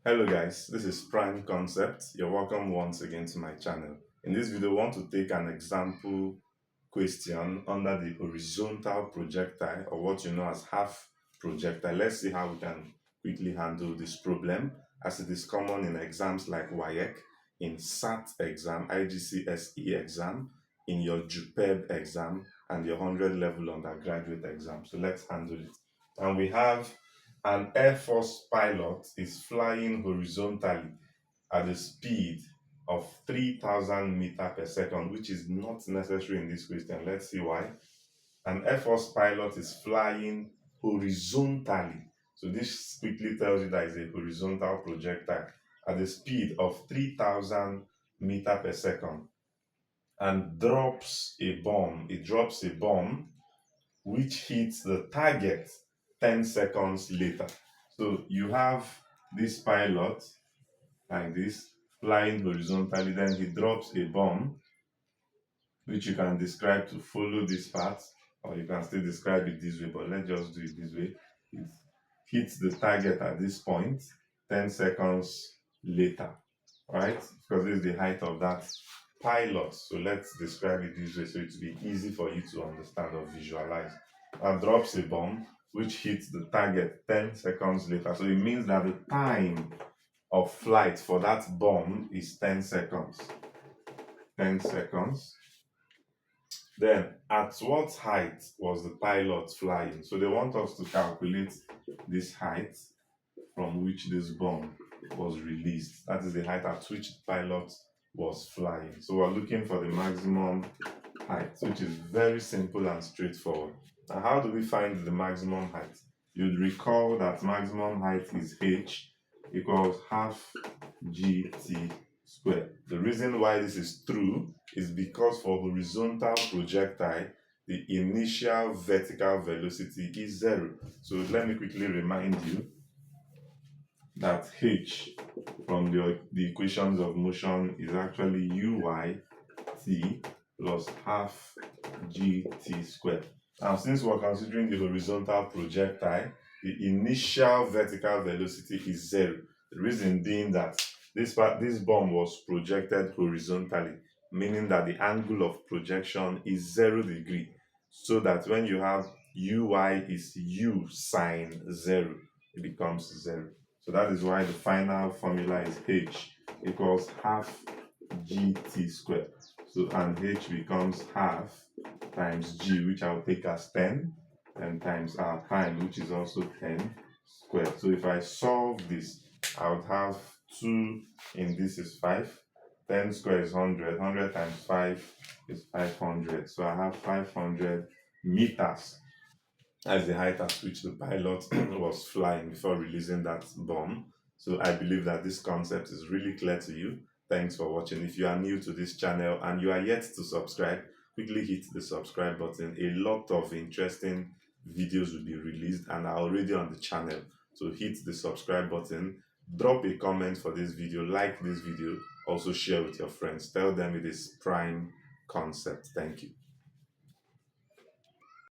Hello guys, this is Prime Concept. You're welcome once again to my channel. In this video, I want to take an example question under the horizontal projectile, or what you know as half projectile. Let's see how we can quickly handle this problem, as it is common in exams like WAEC, in SAT exam, IGCSE exam, in your JUPEB exam, and your 100 level undergraduate exam. So let's handle it. And we have an Air Force pilot is flying horizontally at a speed of 3,000 meters per second, which is not necessary in this question. Let's see why. An Air Force pilot is flying horizontally. So this quickly tells you that it's a horizontal projectile at a speed of 3,000 meters per second and drops a bomb. It drops a bomb which hits the target 10 seconds later. So you have this pilot like this flying horizontally, then he drops a bomb, which you can describe to follow this path, or you can still describe it this way, but let's just do it this way. It hits the target at this point 10 seconds later, right? Because this is the height of that pilot. So let's describe it this way so it will be easy for you to understand or visualize. And drops a bomb which hits the target 10 seconds later. So it means that the time of flight for that bomb is 10 seconds. 10 seconds. Then, at what height was the pilot flying? So they want us to calculate this height from which this bomb was released. That is the height at which the pilot was flying. So we're looking for the maximum height, which is very simple and straightforward. Now, how do we find the maximum height? You'd recall that maximum height is h equals half gt squared. The reason why this is true is because for horizontal projectile, the initial vertical velocity is 0. So let me quickly remind you that h from the equations of motion is actually uyt plus half gt squared. Now, since we're considering the horizontal projectile, the initial vertical velocity is 0. The reason being that this bomb was projected horizontally, meaning that the angle of projection is 0 degree. So that when you have uy is u sine 0, it becomes 0. So that is why the final formula is h equals half gt squared. So and h becomes half times g, which I'll take as 10, and times our time, which is also 10 squared. So if I solve this, I would have 2 in this is 5. 10 squared is 100. 100 times 5 is 500. So I have 500 meters as the height at which the pilot was flying before releasing that bomb. So I believe that this concept is really clear to you. Thanks for watching. If you are new to this channel and you are yet to subscribe, quickly hit the subscribe button. A lot of interesting videos will be released and are already on the channel. So hit the subscribe button, drop a comment for this video, like this video, also share with your friends. Tell them it is Prime Concept. Thank you.